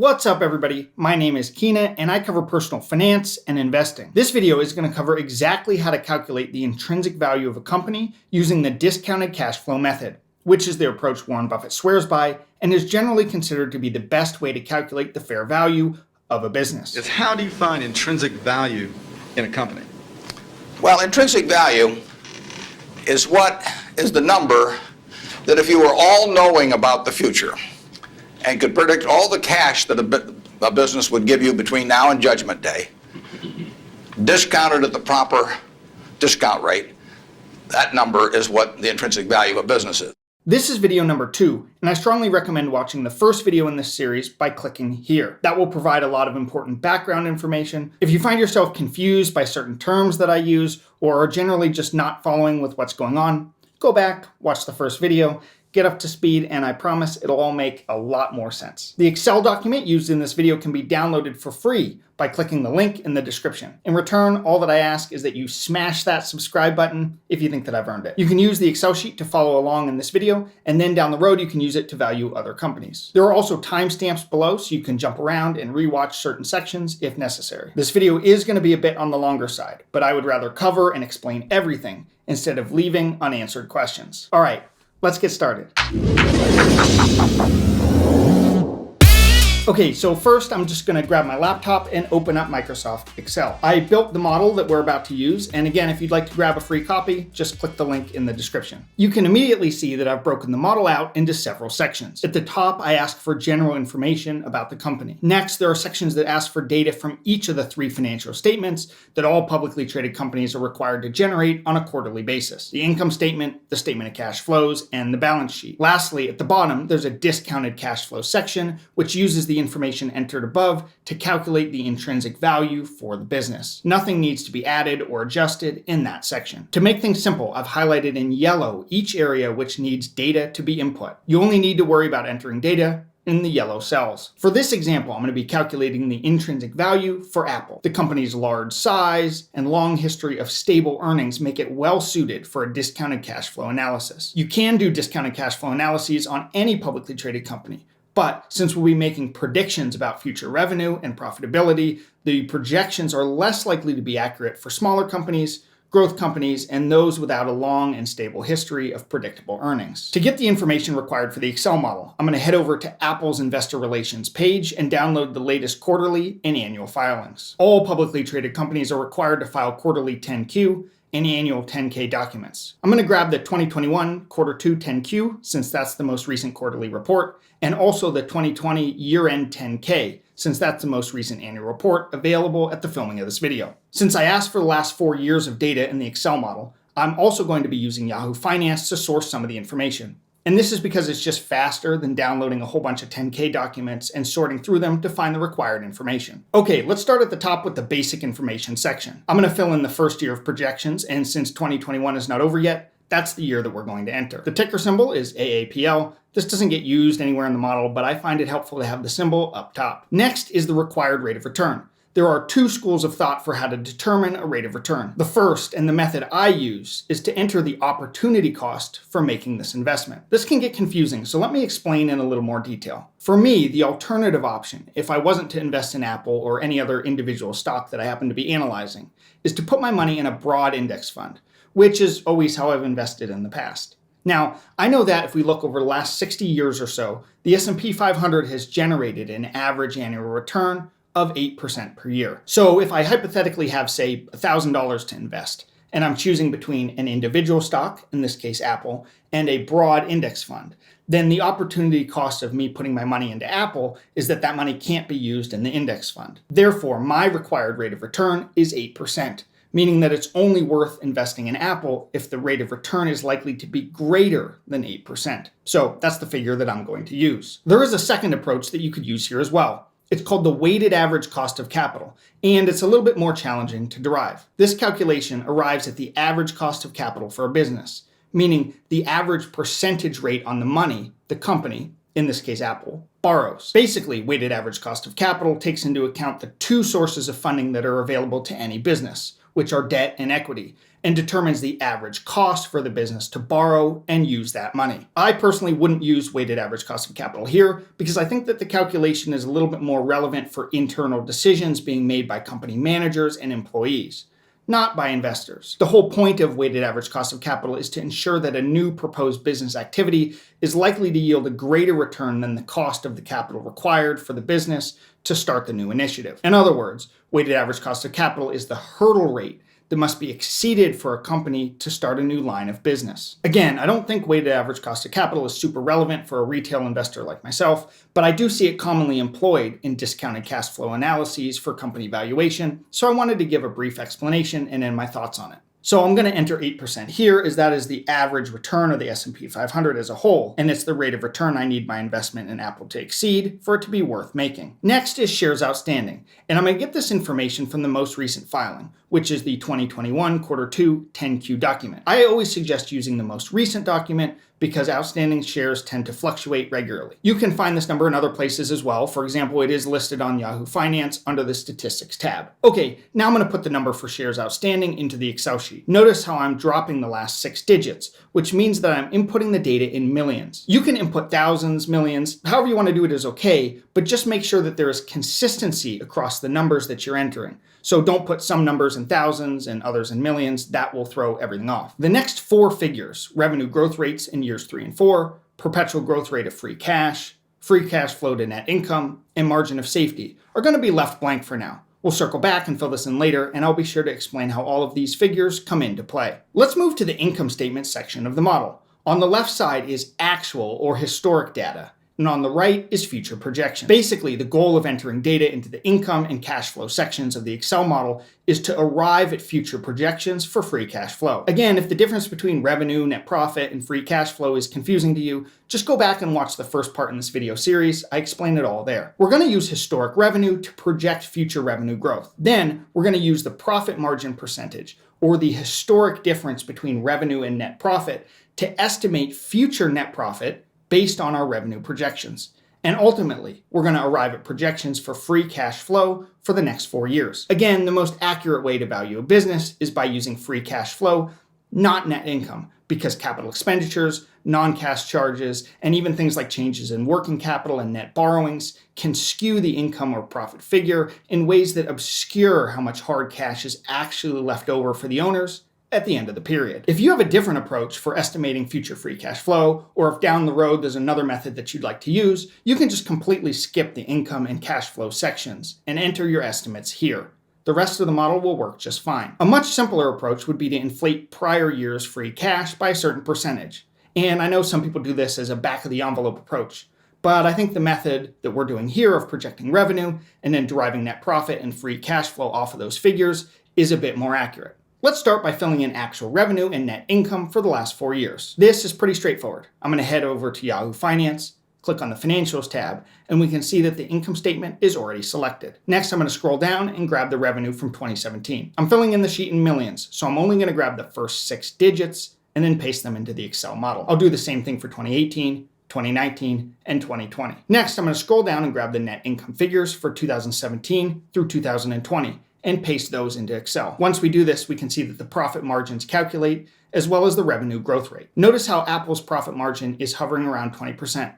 What's up everybody? My name is Keena and I cover personal finance and investing. This video is going to cover exactly how to calculate the intrinsic value of a company using the discounted cash flow method, which is the approach Warren Buffett swears by and is generally considered to be the best way to calculate the fair value of a business. It's how do you find intrinsic value in a company? Well, intrinsic value is the number that if you were all-knowing about the future and could predict all the cash that a business would give you between now and Judgment Day, discounted at the proper discount rate, that number is what the intrinsic value of a business is. This is video number 2, and I strongly recommend watching the first video in this series by clicking here. That will provide a lot of important background information. If you find yourself confused by certain terms that I use, or are generally just not following with what's going on, go back, watch the first video, get up to speed, and I promise it'll all make a lot more sense. The Excel document used in this video can be downloaded for free by clicking the link in the description. In return, all that I ask is that you smash that subscribe button if you think that I've earned it. You can use the Excel sheet to follow along in this video, and then down the road you can use it to value other companies. There are also timestamps below so you can jump around and rewatch certain sections if necessary. This video is going to be a bit on the longer side, but I would rather cover and explain everything instead of leaving unanswered questions. All right. Let's get started. Okay, so first I'm just gonna grab my laptop and open up Microsoft Excel. I built the model that we're about to use, and again, if you'd like to grab a free copy, just click the link in the description. You can immediately see that I've broken the model out into several sections. At the top, I ask for general information about the company. Next, there are sections that ask for data from each of the 3 financial statements that all publicly traded companies are required to generate on a quarterly basis: the income statement, the statement of cash flows, and the balance sheet. Lastly, at the bottom, there's a discounted cash flow section, which uses the information entered above to calculate the intrinsic value for the business. Nothing needs to be added or adjusted in that section. To make things simple, I've highlighted in yellow each area which needs data to be input. You only need to worry about entering data in the yellow cells. For this example, I'm going to be calculating the intrinsic value for Apple. The company's large size and long history of stable earnings make it well suited for a discounted cash flow analysis. You can do discounted cash flow analyses on any publicly traded company, but since we'll be making predictions about future revenue and profitability, the projections are less likely to be accurate for smaller companies, growth companies, and those without a long and stable history of predictable earnings. To get the information required for the Excel model, I'm going to head over to Apple's Investor Relations page and download the latest quarterly and annual filings. All publicly traded companies are required to file quarterly 10Q and annual 10K documents. I'm going to grab the 2021 Quarter 2 10Q, since that's the most recent quarterly report, and also the 2020 year-end 10K, since that's the most recent annual report available at the filming of this video. Since I asked for the last 4 years of data in the Excel model, I'm also going to be using Yahoo Finance to source some of the information. And this is because it's just faster than downloading a whole bunch of 10K documents and sorting through them to find the required information. Okay, let's start at the top with the basic information section. I'm going to fill in the first year of projections, and since 2021 is not over yet, that's the year that we're going to enter. The ticker symbol is AAPL. This doesn't get used anywhere in the model, but I find it helpful to have the symbol up top. Next is the required rate of return. There are 2 schools of thought for how to determine a rate of return. The first, and the method I use, is to enter the opportunity cost for making this investment. This can get confusing, so let me explain in a little more detail. For me, the alternative option, if I wasn't to invest in Apple or any other individual stock that I happen to be analyzing, is to put my money in a broad index fund, which is always how I've invested in the past. Now, I know that if we look over the last 60 years or so, the S&P 500 has generated an average annual return of 8% per year. So if I hypothetically have, say, $1,000 to invest, and I'm choosing between an individual stock, in this case Apple, and a broad index fund, then the opportunity cost of me putting my money into Apple is that that money can't be used in the index fund. Therefore, my required rate of return is 8%, meaning that it's only worth investing in Apple if the rate of return is likely to be greater than 8%. So that's the figure that I'm going to use. There is a second approach that you could use here as well. It's called the weighted average cost of capital, and it's a little bit more challenging to derive. This calculation arrives at the average cost of capital for a business, meaning the average percentage rate on the money the company, in this case Apple, borrows. Basically, weighted average cost of capital takes into account the 2 sources of funding that are available to any business, which are debt and equity, and determines the average cost for the business to borrow and use that money. I personally wouldn't use weighted average cost of capital here because I think that the calculation is a little bit more relevant for internal decisions being made by company managers and employees, not by investors. The whole point of weighted average cost of capital is to ensure that a new proposed business activity is likely to yield a greater return than the cost of the capital required for the business to start the new initiative. In other words, weighted average cost of capital is the hurdle rate that must be exceeded for a company to start a new line of business. Again, I don't think weighted average cost of capital is super relevant for a retail investor like myself, but I do see it commonly employed in discounted cash flow analyses for company valuation, so I wanted to give a brief explanation and then my thoughts on it. So I'm going to enter 8% here, as that is the average return of the S&P 500 as a whole, and it's the rate of return I need my investment in Apple to exceed for it to be worth making. Next is shares outstanding, and I'm going to get this information from the most recent filing, which is the 2021 Quarter 2 10Q document. I always suggest using the most recent document because outstanding shares tend to fluctuate regularly. You can find this number in other places as well. For example, it is listed on Yahoo Finance under the Statistics tab. Okay, now I'm going to put the number for shares outstanding into the Excel sheet. Notice how I'm dropping the last 6 digits, which means that I'm inputting the data in millions. You can input thousands, millions, however you want to do it is okay, but just make sure that there is consistency across the numbers that you're entering. So don't put some numbers in thousands and others in millions. That will throw everything off. The next 4 figures, revenue growth rates in years 3 and 4, perpetual growth rate of free cash flow to net income, and margin of safety, are going to be left blank for now. We'll circle back and fill this in later, and I'll be sure to explain how all of these figures come into play. Let's move to the income statement section of the model. On the left side is actual or historic data, and on the right is future projections. Basically, the goal of entering data into the income and cash flow sections of the Excel model is to arrive at future projections for free cash flow. Again, if the difference between revenue, net profit, and free cash flow is confusing to you, just go back and watch the first part in this video series. I explain it all there. We're going to use historic revenue to project future revenue growth. Then we're going to use the profit margin percentage, or the historic difference between revenue and net profit, to estimate future net profit based on our revenue projections. And ultimately, we're going to arrive at projections for free cash flow for the next 4 years. Again, the most accurate way to value a business is by using free cash flow, not net income, because capital expenditures, non-cash charges, and even things like changes in working capital and net borrowings can skew the income or profit figure in ways that obscure how much hard cash is actually left over for the owners at the end of the period. If you have a different approach for estimating future free cash flow, or if down the road there's another method that you'd like to use, you can just completely skip the income and cash flow sections and enter your estimates here. The rest of the model will work just fine. A much simpler approach would be to inflate prior year's free cash by a certain percentage. And I know some people do this as a back of the envelope approach, but I think the method that we're doing here of projecting revenue and then deriving net profit and free cash flow off of those figures is a bit more accurate. Let's start by filling in actual revenue and net income for the last 4 years. This is pretty straightforward. I'm going to head over to Yahoo Finance, click on the Financials tab, and we can see that the income statement is already selected. Next, I'm going to scroll down and grab the revenue from 2017. I'm filling in the sheet in millions, so I'm only going to grab the first 6 digits and then paste them into the Excel model. I'll do the same thing for 2018, 2019, and 2020. Next, I'm going to scroll down and grab the net income figures for 2017 through 2020. And paste those into Excel. Once we do this, we can see that the profit margins calculate, as well as the revenue growth rate. Notice how Apple's profit margin is hovering around 20%.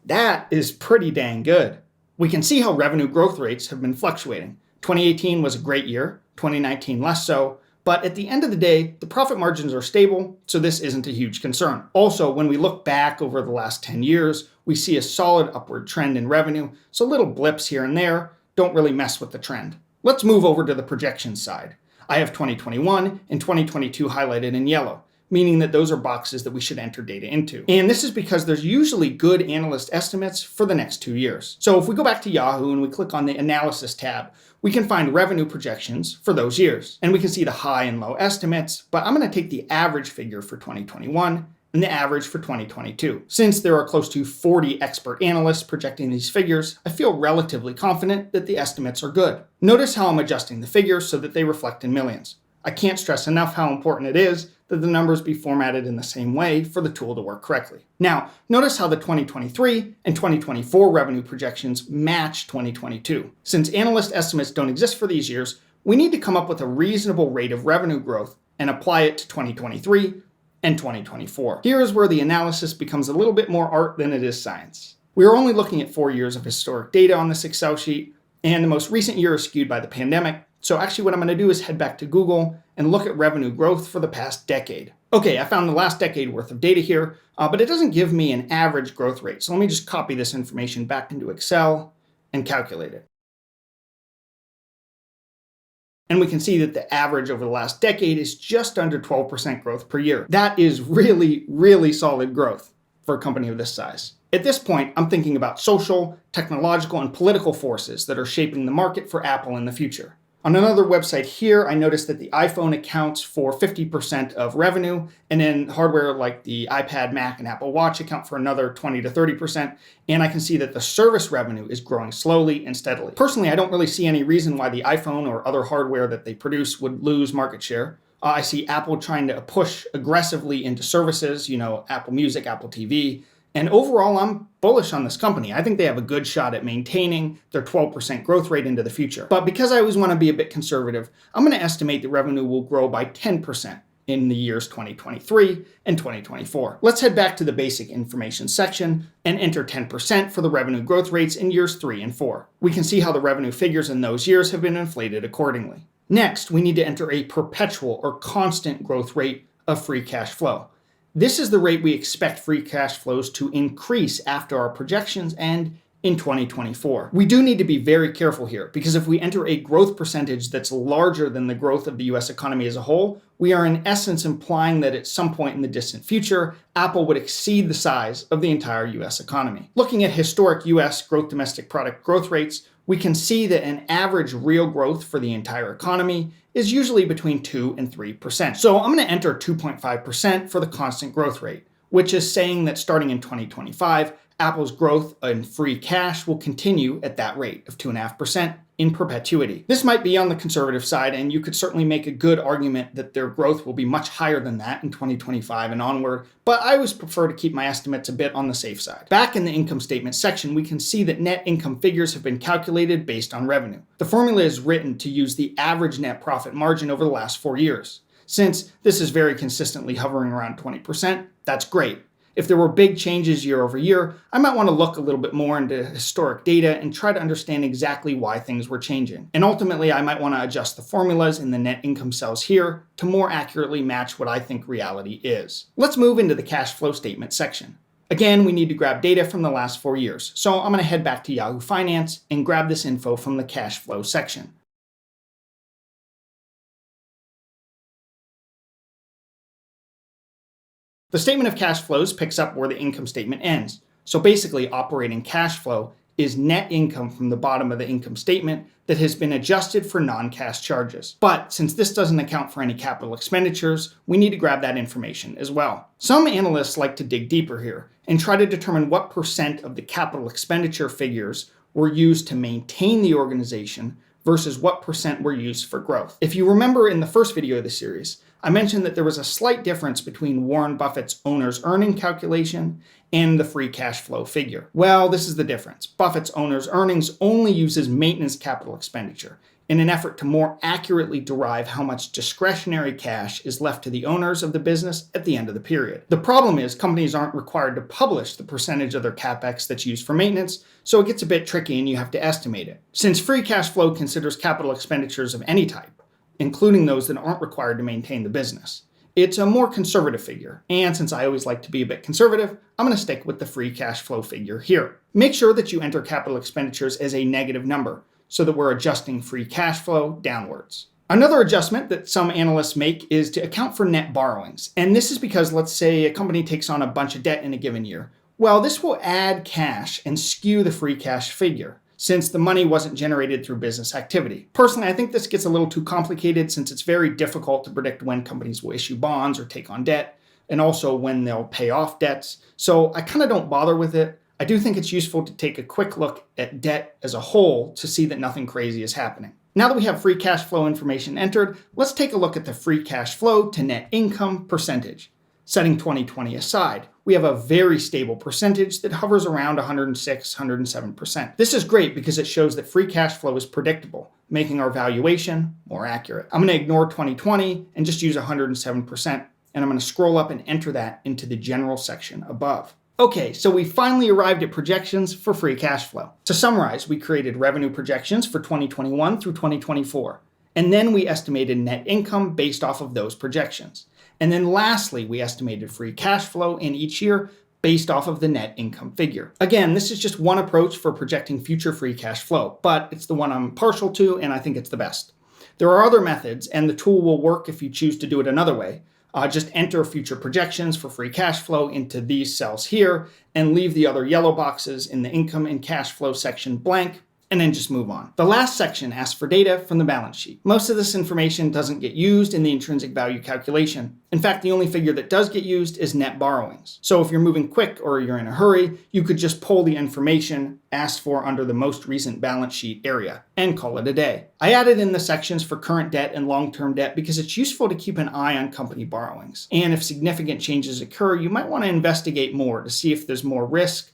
That is pretty dang good. We can see how revenue growth rates have been fluctuating. 2018 was a great year, 2019 less so, but at the end of the day, the profit margins are stable, so this isn't a huge concern. Also, when we look back over the last 10 years, we see a solid upward trend in revenue, so little blips here and there don't really mess with the trend. Let's move over to the projections side. I have 2021 and 2022 highlighted in yellow, meaning that those are boxes that we should enter data into. And this is because there's usually good analyst estimates for the next 2 years. So if we go back to Yahoo and we click on the Analysis tab, we can find revenue projections for those years. And we can see the high and low estimates, but I'm going to take the average figure for 2021 and the average for 2022. Since there are close to 40 expert analysts projecting these figures, I feel relatively confident that the estimates are good. Notice how I'm adjusting the figures so that they reflect in millions. I can't stress enough how important it is that the numbers be formatted in the same way for the tool to work correctly. Now, notice how the 2023 and 2024 revenue projections match 2022. Since analyst estimates don't exist for these years, we need to come up with a reasonable rate of revenue growth and apply it to 2023 and 2024. Here is where the analysis becomes a little bit more art than it is science. We are only looking at 4 years of historic data on this Excel sheet, and the most recent year is skewed by the pandemic. So actually what I'm going to do is head back to Google and look at revenue growth for the past decade. Okay, I found the last decade worth of data here, but it doesn't give me an average growth rate. So let me just copy this information back into Excel and calculate it. And we can see that the average over the last decade is just under 12% growth per year. That is really, really solid growth for a company of this size. At this point, I'm thinking about social, technological, and political forces that are shaping the market for Apple in the future. On another website here, I noticed that the iPhone accounts for 50% of revenue, and then hardware like the iPad, Mac, and Apple Watch account for another 20 to 30%, and I can see that the service revenue is growing slowly and steadily. Personally, I don't really see any reason why the iPhone or other hardware that they produce would lose market share. I see Apple trying to push aggressively into services, Apple Music, Apple TV, and overall, I'm bullish on this company. I think they have a good shot at maintaining their 12% growth rate into the future. But because I always want to be a bit conservative, I'm going to estimate the revenue will grow by 10% in the years 2023 and 2024. Let's head back to the basic information section and enter 10% for the revenue growth rates in years 3 and 4. We can see how the revenue figures in those years have been inflated accordingly. Next, we need to enter a perpetual or constant growth rate of free cash flow. This is the rate we expect free cash flows to increase after our projections and in 2024. We do need to be very careful here because if we enter a growth percentage that's larger than the growth of the US economy as a whole, we are in essence implying that at some point in the distant future, Apple would exceed the size of the entire US economy. Looking at historic US gross domestic product growth rates, we can see that an average real growth for the entire economy is usually between 2 and 3%. So I'm going to enter 2.5% for the constant growth rate, which is saying that starting in 2025, Apple's growth in free cash will continue at that rate of 2.5% in perpetuity. This might be on the conservative side, and you could certainly make a good argument that their growth will be much higher than that in 2025 and onward, but I always prefer to keep my estimates a bit on the safe side. Back in the income statement section, we can see that net income figures have been calculated based on revenue. The formula is written to use the average net profit margin over the last 4 years. Since this is very consistently hovering around 20%, that's great. If there were big changes year over year, I might want to look a little bit more into historic data and try to understand exactly why things were changing. And ultimately, I might want to adjust the formulas in the net income cells here to more accurately match what I think reality is. Let's move into the cash flow statement section. Again, we need to grab data from the last 4 years. So I'm going to head back to Yahoo Finance and grab this info from the cash flow section. The statement of cash flows picks up where the income statement ends. So basically, operating cash flow is net income from the bottom of the income statement that has been adjusted for non-cash charges. But since this doesn't account for any capital expenditures, we need to grab that information as well. Some analysts like to dig deeper here and try to determine what percent of the capital expenditure figures were used to maintain the organization versus what percent were used for growth. If you remember in the first video of the series, I mentioned that there was a slight difference between Warren Buffett's owner's earning calculation and the free cash flow figure. Well, this is the difference. Buffett's owner's earnings only uses maintenance capital expenditure in an effort to more accurately derive how much discretionary cash is left to the owners of the business at the end of the period. The problem is companies aren't required to publish the percentage of their capex that's used for maintenance, so it gets a bit tricky and you have to estimate it. Since free cash flow considers capital expenditures of any type, including those that aren't required to maintain the business, it's a more conservative figure. And since I always like to be a bit conservative, I'm going to stick with the free cash flow figure here. Make sure that you enter capital expenditures as a negative number so that we're adjusting free cash flow downwards. Another adjustment that some analysts make is to account for net borrowings. And this is because, let's say, a company takes on a bunch of debt in a given year. Well, this will add cash and skew the free cash figure, since the money wasn't generated through business activity. Personally, I think this gets a little too complicated since it's very difficult to predict when companies will issue bonds or take on debt, and also when they'll pay off debts. So I kind of don't bother with it. I do think it's useful to take a quick look at debt as a whole to see that nothing crazy is happening. Now that we have free cash flow information entered, let's take a look at the free cash flow to net income percentage. Setting 2020 aside, we have a very stable percentage that hovers around 106, 107%. This is great because it shows that free cash flow is predictable, making our valuation more accurate. I'm going to ignore 2020 and just use 107%, and I'm going to scroll up and enter that into the general section above. Okay, so we finally arrived at projections for free cash flow. To summarize, we created revenue projections for 2021 through 2024, and then we estimated net income based off of those projections. And then lastly, we estimated free cash flow in each year based off of the net income figure. Again, this is just one approach for projecting future free cash flow, but it's the one I'm partial to, and I think it's the best. There are other methods, and the tool will work if you choose to do it another way. Just enter future projections for free cash flow into these cells here, and leave the other yellow boxes in the income and cash flow section blank, and then just move on. The last section asks for data from the balance sheet. Most of this information doesn't get used in the intrinsic value calculation. In fact, the only figure that does get used is net borrowings. So if you're moving quick or you're in a hurry, you could just pull the information asked for under the most recent balance sheet area and call it a day. I added in the sections for current debt and long-term debt because it's useful to keep an eye on company borrowings. And if significant changes occur, you might want to investigate more to see if there's more risk,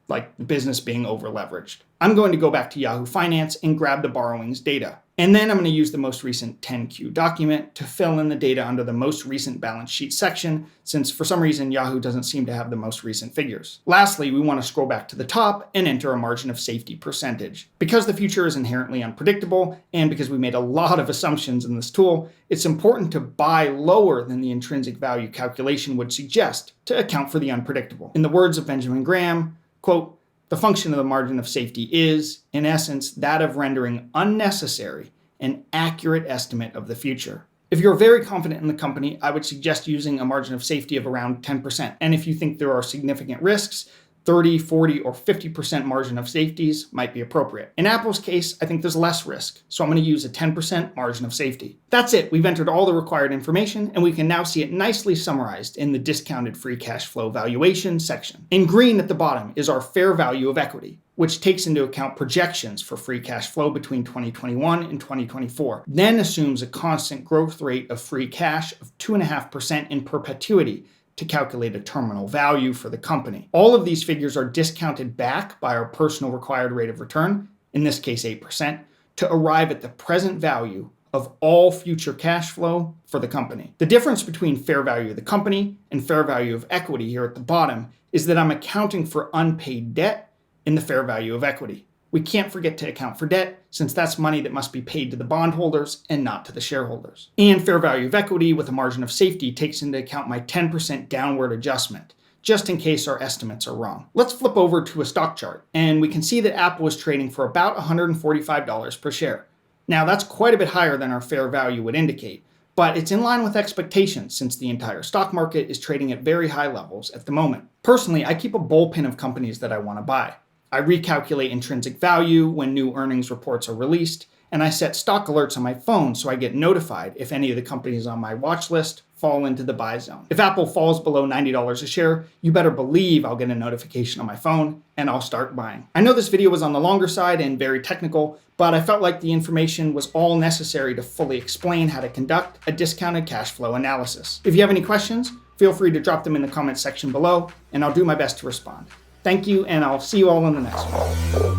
like the business being over leveraged. I'm going to go back to Yahoo Finance and grab the borrowings data. And then I'm going to use the most recent 10Q document to fill in the data under the most recent balance sheet section, since for some reason Yahoo doesn't seem to have the most recent figures. Lastly, we want to scroll back to the top and enter a margin of safety percentage. Because the future is inherently unpredictable, and because we made a lot of assumptions in this tool, it's important to buy lower than the intrinsic value calculation would suggest to account for the unpredictable. In the words of Benjamin Graham, quote, "The function of the margin of safety is, in essence, that of rendering unnecessary an accurate estimate of the future." If you're very confident in the company, I would suggest using a margin of safety of around 10%. And if you think there are significant risks, 30, 40, or 50% margin of safeties might be appropriate. In Apple's case, I think there's less risk, so I'm going to use a 10% margin of safety. That's it. We've entered all the required information, and we can now see it nicely summarized in the discounted free cash flow valuation section. In green at the bottom is our fair value of equity, which takes into account projections for free cash flow between 2021 and 2024, then assumes a constant growth rate of free cash of 2.5% in perpetuity to calculate a terminal value for the company. All of these figures are discounted back by our personal required rate of return, in this case 8%, to arrive at the present value of all future cash flow for the company. The difference between fair value of the company and fair value of equity here at the bottom is that I'm accounting for unpaid debt in the fair value of equity. We can't forget to account for debt, since that's money that must be paid to the bondholders and not to the shareholders. And fair value of equity with a margin of safety takes into account my 10% downward adjustment, just in case our estimates are wrong. Let's flip over to a stock chart, and we can see that Apple is trading for about $145 per share. Now, that's quite a bit higher than our fair value would indicate, but it's in line with expectations since the entire stock market is trading at very high levels at the moment. Personally, I keep a bullpen of companies that I want to buy. I recalculate intrinsic value when new earnings reports are released, and I set stock alerts on my phone so I get notified if any of the companies on my watch list fall into the buy zone. If Apple falls below $90 a share, you better believe I'll get a notification on my phone and I'll start buying. I know this video was on the longer side and very technical, but I felt like the information was all necessary to fully explain how to conduct a discounted cash flow analysis. If you have any questions, feel free to drop them in the comments section below, and I'll do my best to respond. Thank you, and I'll see you all in the next one.